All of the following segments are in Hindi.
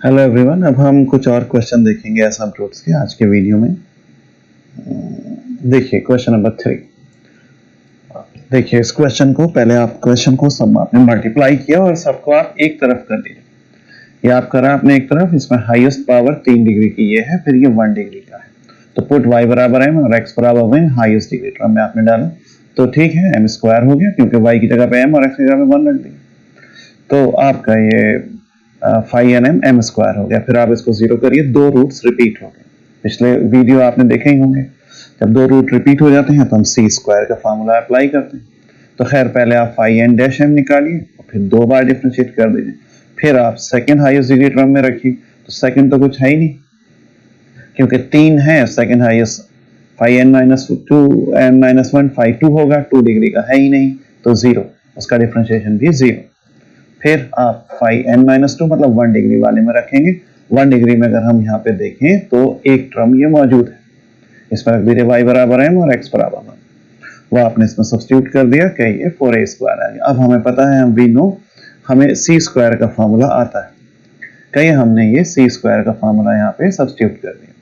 हेलो एवरीवन, अब हम कुछ और क्वेश्चन देखेंगे एसिम्प्टोट्स के आज के वीडियो में। देखिए क्वेश्चन नंबर 3। देखिए इस क्वेश्चन को पहले आप क्वेश्चन को सब आपने मल्टीप्लाई किया और सबको आप एक तरफ कर दिए। ये आप करा आपने एक तरफ, इसमें हाईएस्ट पावर 3 डिग्री की ये है, फिर ये 1 डिग्री का है। तो पुट y बराबर m और x बराबर 1 हाईएस्ट डिग्री टर्म में आपने डाला तो ठीक है, m स्क्वायर हो गया क्योंकि y की जगह पे m और x की जगह पे 1 रख दिया। तो आपका ये 5nm m स्क्वायर हो गया। फिर आप इसको जीरो करिए, दो रूट्स रिपीट हो गए। पिछले वीडियो आपने देखे ही होंगे, जब दो रूट रिपीट हो जाते हैं तो हम सी स्क्वायर का फार्मूला अप्लाई करते हैं। तो खैर पहले आप 5n-m निकालिए और फिर दो बार डिफरेंशिएट कर दीजिए। फिर आप सेकंड हाईएस्ट डिग्री टर्म में रखिए, तो सेकंड तो कुछ है ही नहीं क्योंकि 3 है सेकंड हाईएस्ट। 5n-2m-1 5 2 होगा, 2 डिग्री का है ही नहीं तो जीरो, उसका डिफरेंशिएशन भी जीरो। फिर आप 5n-2 मतलब 1 डिग्री वाले में रखेंगे। 1 डिग्री में अगर हम यहाँ पे देखें तो एक टर्म ये मौजूद है, इस पर रख दीजिए y बराबर m और x बराबर 1। वो आपने इसमें सब्स्टिट्यूट कर दिया कि ये 4a स्क्वायर आ गया। अब हमें पता है, हम वी नो, हमें c स्क्वायर का फार्मूला आता है। कहीं हमने ये c स्क्वायर का फार्मूला यहाँ पे सब्स्टिट्यूट कर दिया,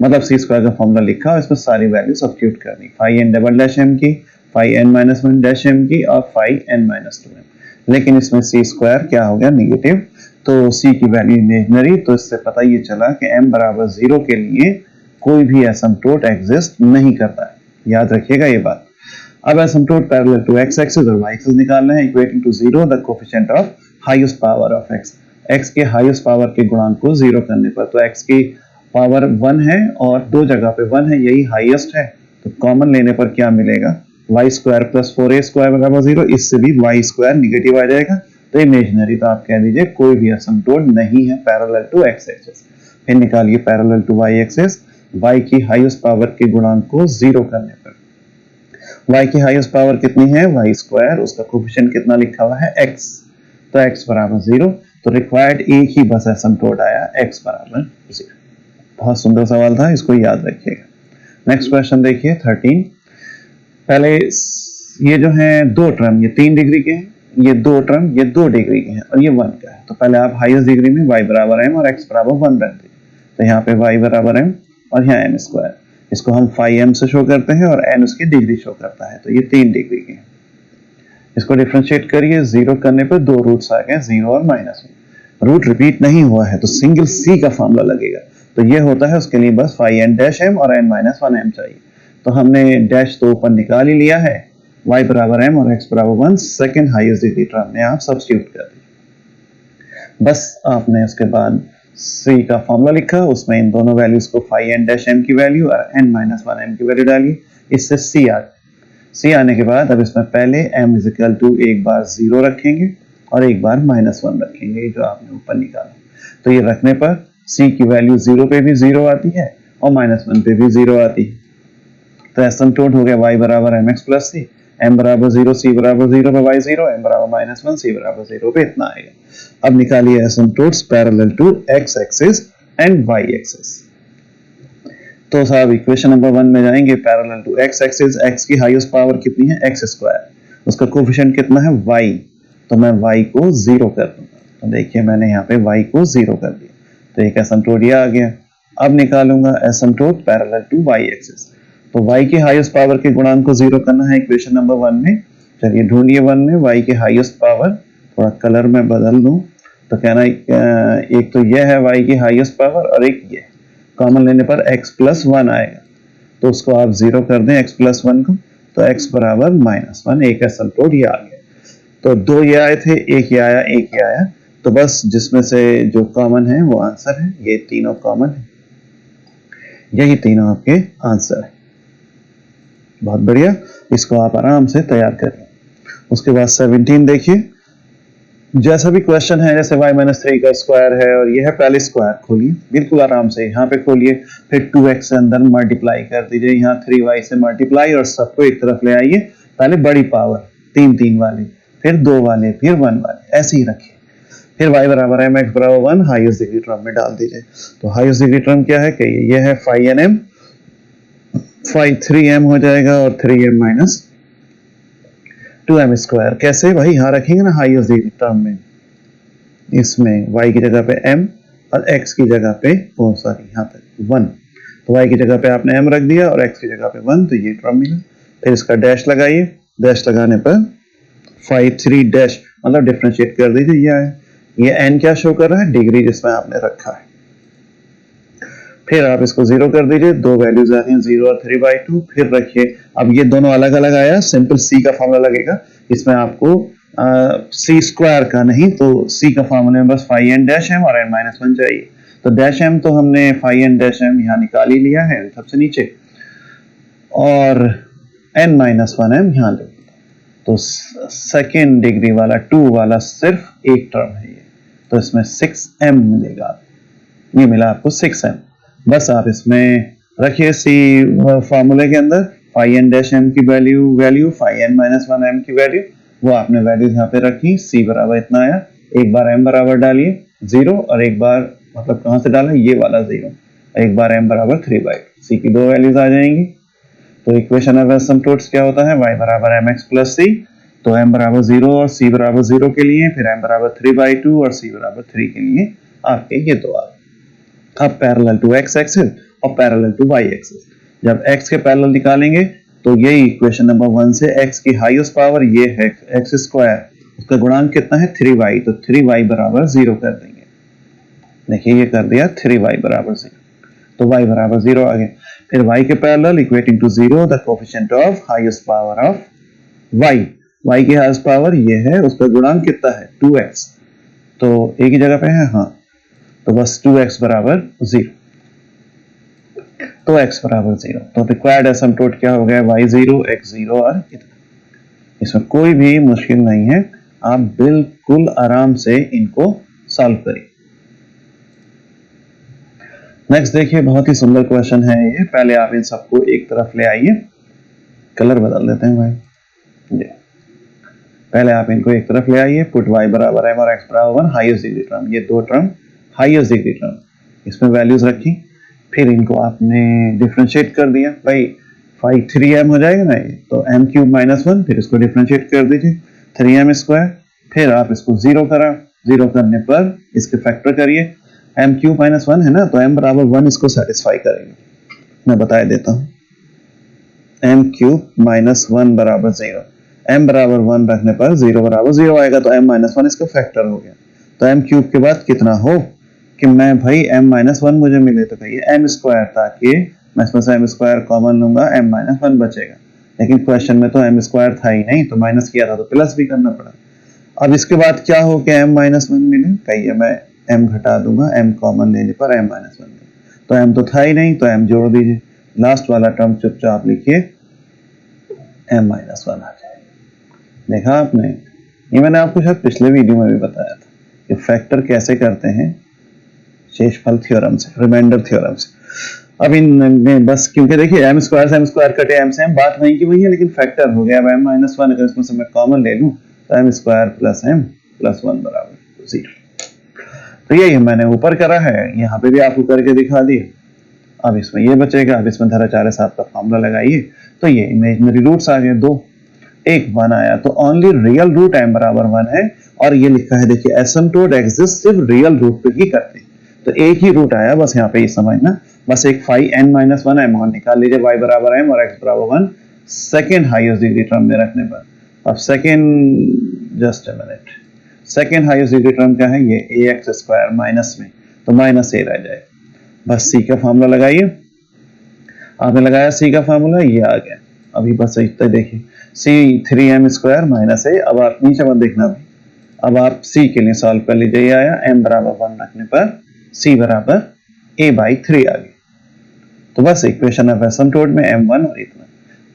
मतलब c स्क्वायर का फार्मूला लिखा और इसमें सारी वैल्यू सब्स्टिट्यूट करनी, 5n-m की, 5n-1m की और 5n-2m। लेकिन इसमें c स्क्वायर क्या हो गया, नेगेटिव, तो c की वैल्यू इमेजिनरी। तो इससे पता ये चला कि m बराबर 0 के लिए कोई भी एसिम्प्टोट एग्जिस्ट नहीं करता है। याद रखिएगा ये बात। अब asymptote parallel to x axis और y एक्सिस निकालना है, equating to 0 the coefficient of highest power of x। x के हाईएस्ट पावर के गुणांक को 0 करने पर, तो x की पावर 1 है और दो जगह पे 1 है, यही हाईएस्ट है। तो कॉमन लेने पर क्या मिलेगा, y square plus 4a square बराबर 0। इससे भी y स्क्वायर निगेटिव आ जाएगा, तो इमेजिनरी। तो आप कह दीजिए कोई भी एसिम्प्टोट नहीं है पैरेलल टू x एक्सिस। फिर निकालिए parallel to y axis, y की हाईएस्ट पावर के गुणांक को 0 करने पर। y की हाईएस्ट पावर कितनी है, y स्क्वायर, उसका कोएफिशिएंट कितना लिखा हुआ है, x। तो x बराबर 0, तो रिक्वायर्ड एक ही बस एसिम्प्टोट आया, x बराबर 0। बहुत सुंदर सवाल था, इसको याद रखिएगा। नेक्स्ट क्वेश्चन देखिए 13। पहले ये जो है दो टर्म, ये 3 डिग्री के हैं, ये दो टर्म ये 2 डिग्री के हैं और ये 1 का है। तो पहले आप हाईएस्ट डिग्री में y बराबर m और x बराबर 1 रख दीजिए। तो यहाँ पे y बराबर m और यहाँ m स्क्वायर, इसको हम 5m से शो करते हैं और n उसकी डिग्री शो करता है। तो ये 3 डिग्री के हैं, इसको डिफरेंशिएट करिए, 0 करने पर दो रूट्स आ गए, 0 और -1। रूट रिपीट नहीं हुआ है तो सिंगल c का फार्मूला लगेगा, तो ये होता है, उसके लिए बस 5n-m और n-1m चाहिए। तो हमने डैश तो ऊपर निकाल ही लिया है, y बराबर m और x बराबर 1 सेकंड हाईएस्ट डिग्री टर्म में आप सब्स्टिट्यूट कर दीजिए। बस आपने उसके बाद c का फार्मूला लिखा, उसमें इन दोनों वैल्यूज को 5n-m की वैल्यू और n-1m की वैल्यू डालिए, इससे c आ गया। c आने के बाद अब इसमें पहले m इक्वल टू एक बार 0 रखेंगे और एक बार -1 रखेंगे, जो आपने ऊपर निकाला। तो ये रखने पर c की वैल्यू 0 पे भी 0 आती है और -1 पे भी 0 आती है। तो एसिम्प्टोट हो गया y बराबर mx प्लस c, m बराबर 0, c बराबर 0 पे y 0, m बराबर -1, c बराबर 0 पे इतना आएगा। अब निकालिए asymptotes parallel to x axis and y axis. तो साहब इक्वेशन नंबर 1 में जाएंगे, parallel to x axis, x की हाईएस्ट पावर कितनी है, x स्क्वायर, उसका कोएफिशिएंट कितना है, y। तो मैं y को 0 कर दूंगा। तो देखिए मैंने यहाँ पे y को 0 कर दिया, तो एक एसिम्प्टोट ये आ गया। अब निकालूंगा asymptote parallel to y axis. तो y की हाईएस्ट पावर के गुणांक को 0 करना है इक्वेशन नंबर 1 में। चलिए ढूंढिए 1 में y की हाईएस्ट पावर, थोड़ा कलर में बदल दूं तो कहना एक तो यह है y की हाईएस्ट पावर और एक ये, कॉमन लेने पर x प्लस 1 आएगा। तो उसको आप 0 कर दें x प्लस 1 को, तो x बराबर -1, एक एसिम्प्टोट ये आ गया। तो दो ये आए थे, एक ये आया, एक ये आया, तो बस जिसमें से जो कॉमन है वो आंसर है, ये तीनों कॉमन है, यही तीनों आपके आंसर है। बहुत बढ़िया, इसको आप आराम से तैयार करिए। उसके बाद 17 देखिए, जैसा भी क्वेश्चन है, जैसे y-3 का स्क्वायर है और ये है, पहले स्क्वायर खोलिए बिल्कुल आराम से, यहाँ पे खोलिए, फिर 2x से अंदर मल्टीप्लाई कर दीजिए, यहाँ 3y से मल्टीप्लाई और सबको एक तरफ ले आइए। पहले बड़ी पावर 3 वाले, फिर 2 वाले, फिर 1 वाले, ऐसे ही रखिए। फिर y बराबर है x बराबर 1 हाईएस्ट डिग्री टर्म में डाल दीजिए। तो हाईएस्ट डिग्री टर्म क्या है, कहिए, ये है 5n-m, 3m हो जाएगा और 3m माइनस 2m स्क्वायर। कैसे भाई, यहाँ रखेंगे ना हाईएस्ट डिग्री टर्म में, इसमें y की जगह पे m और x की जगह पे सॉरी यहाँ पे 1, तो y की जगह पे आपने m रख दिया और x की जगह पे 1, तो ये टर्म मिला। फिर इसका डैश लगाइए, डैश लगाने पर 5 3 डैश मतलब डिफरेंशिएट कर दीजिए, ये आया। ये n क्या शो कर रहा है, डिग्री जिसमें आपने रखा है। फिर आप इसको 0 कर दीजिए, दो वैल्यूज आ रही हैं 0 और 3/2। फिर रखिए, अब ये दोनों अलग अलग आया, सिंपल c का फॉर्मूला लगेगा। इसमें आपको c स्क्वायर का नहीं, तो c का फॉर्मूला में बस phi n डैश m और n माइनस 1 चाहिए। तो डैश m तो हमने phi n डैश m यहाँ निकाल ही लिया है सबसे नीचे, और n माइनस 1m यहाँ ले। तो सेकेंड डिग्री वाला 2 वाला सिर्फ एक टर्म है ये, तो इसमें 6m मिलेगा। ये मिला आपको 6m। बस आप इसमें रखिए सी फॉर्मूले के अंदर phi n डैश m की value phi n minus 1m की वैल्यू, वो आपने वैल्यू यहाँ पे रखी। c बराबर इतना आया, एक बार m बराबर डालिए 0 और एक बार मतलब कहाँ से डाला, ये वाला 0, एक बार m बराबर 3/2। c की दो वैल्यूज आ जाएंगी। तो इक्वेशन ऑफ एसिम्पटोट्स क्या होता है, y बराबर mx प्लस c। तो m बराबर 0 और c बराबर 0 के लिए, फिर m बराबर 3/2 और c बराबर 3 के लिए आपके ये दो आ गए। अब पैरेलल टू x एक्सिस और पैरेलल टू y एक्सिस, जब x के पैरेलल निकालेंगे तो ये इक्वेशन नंबर 1 से x की हाईएस्ट पावर ये है x स्क्वायर, उसका गुणांक कितना है 3y, तो 3y बराबर 0 कर देंगे। देखिए ये कर दिया 3y बराबर 0, तो y बराबर 0 आ गया। फिर y के parallel equating to 0 the coefficient of highest power of y, y की हाईएस्ट पावर ये है, उसका गुणांक कितना है 2x, तो एक ही जगह पे है हाँ, तो बस 2x बराबर 0, तो x बराबर 0। तो रिक्वायर्ड एसिम्पटोट क्या हो गया, y0 x0 और इतना। इसमें कोई भी मुश्किल नहीं है, आप बिल्कुल आराम से इनको सॉल्व करिए। नेक्स्ट देखिए, बहुत ही सुंदर क्वेश्चन है ये। पहले आप इन सबको एक तरफ ले आइए, कलर बदल देते हैं भाई जी। पहले आप इनको एक तरफ ले आइए, पुट y बराबर m और x बराबर 1, हाईएस्ट डिग्री टर्म, ये दो टर्म हाईएस्ट डिग्री टर्म, इसमें वैल्यूज रखी। फिर इनको आपने डिफरेंशिएट कर दिया, भाई 3m हो जाएगा ना ये, तो m क्यूब माइनस 1, फिर इसको डिफरेंशिएट कर दीजिए 3m स्क्वायर। फिर आप इसको 0 करा, 0 करने पर इसके फैक्टर करिए, m क्यूब माइनस 1 है ना, तो m बराबर 1 इसको सेटिस्फाई करेंगे। मैं बता देता हूँ, m क्यूब माइनस 1 बराबर 0, m बराबर 1 रखने पर 0 बराबर 0 आएगा, तो m माइनस 1 इसका फैक्टर हो गया। तो m क्यूब के बाद कितना हो कि मैं भाई m माइनस 1 मुझे मिले, तो कहिए m स्क्वायर, ताकि मैं इसमें से m स्क्वायर कॉमन लूंगा, m माइनस 1 बचेगा। लेकिन क्वेश्चन में तो m स्क्वायर था ही नहीं, तो माइनस किया था तो प्लस भी करना पड़ा। अब इसके बाद क्या हो कि m माइनस 1 मिले, कहिए मैं m घटा दूंगा, m कॉमन लेने पर m माइनस 1 मिले, तो m तो था ही नहीं, तो m जोड़ दीजिए। लास्ट वाला टर्म चुपचाप लिखिए, m माइनस 1 आ जाएगा। देखा आपने, ये मैंने आपको शायद पिछले वीडियो में भी बताया था कि फैक्टर कैसे करते हैं, शेषफल थ्योरम से, रिमाइंडर थ्योरम से। अब इन बस क्योंकि देखिए m स्क्वायर कटे m से, m बात वही की वही है, लेकिन फैक्टर हो गया। अब m माइनस 1 अगर इसमें से मैं कॉमन ले लूं, तो m square plus m plus 1 बराबर 0। तो यही मैंने ऊपर करा है, यहाँ पे भी आपको करके दिखा दिए। अब इसमें ये बचेगा, अब इसमें धाराचार्य साहब का फॉर्मूला लगाइए, तो ये इमेजिनरी रूट्स आ गए दो, एक 1 आया, तो ओनली रियल रूट m बराबर 1 है। और ये लिखा है देखिए, एसिम्पटोट एग्जिस्ट सिर्फ रियल रूट पे ही करते हैं, तो एक ही रूट आया, बस यहाँ पे ये समझना। बस एक phi n माइनस 1 m और निकाल लीजिए, y बराबर m और x बराबर 1 सेकेंड हाईएस्ट डिग्री टर्म में रखने पर। अब second, just a minute, second highest degree term क्या है, ये ax स्क्वायर माइनस में, तो माइनस a रह जाए। बस c का फॉर्मूला लगाइए, आपने लगाया c का फॉर्मूला, ये आ गया। अभी बस इतना देखिए, c 3m square minus a। अब आप नीचे मत देखना, अब आप c के लिए सॉल्व कर लीजिए, ये आया m बराबर 1 रखने पर c बराबर a/3 आ गई। तो बस इक्वेशन ऑफ एसिम्पटोट में m1 और इतना।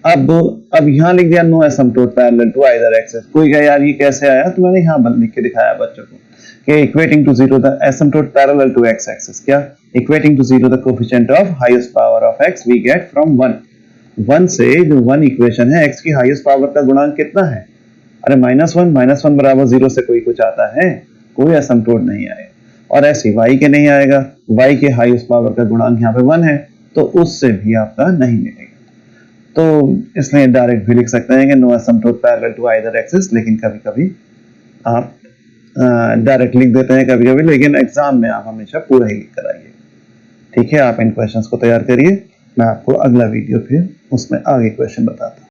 अब यहाँ लिख दिया no asymptote parallel to either axis. कोई कहे यार ये कैसे आया, तो मैंने यहाँ लिख के दिखाया बच्चों को कि equating to 0 the asymptote parallel to x axis. क्या, equating to 0 the coefficient of highest power of x we get from 1 से, जो 1 इक्वेशन है, x की हाईएस्ट पावर का गुणांक कितना है, अरे -1 बराबर 0 से कोई कुछ आता है, कोई एसिम्पटोट नहीं आएगा। और ऐसे y के नहीं आएगा, y के हाईएस्ट पावर का गुणांक यहाँ पे 1 है, तो उससे भी आपका नहीं मिलेगा। तो इसलिए डायरेक्ट भी लिख सकते हैं कि no asymptote parallel to either axis, लेकिन कभी कभी आप डायरेक्ट लिख देते हैं कभी कभी, लेकिन एग्जाम में आप हमेशा पूरा ही लिख कर आइए। ठीक है, आप इन क्वेश्चंस को तैयार करिए। मैं आपको अगला वीडियो फिर उसमें आगे क्वेश्चन बताता हूँ।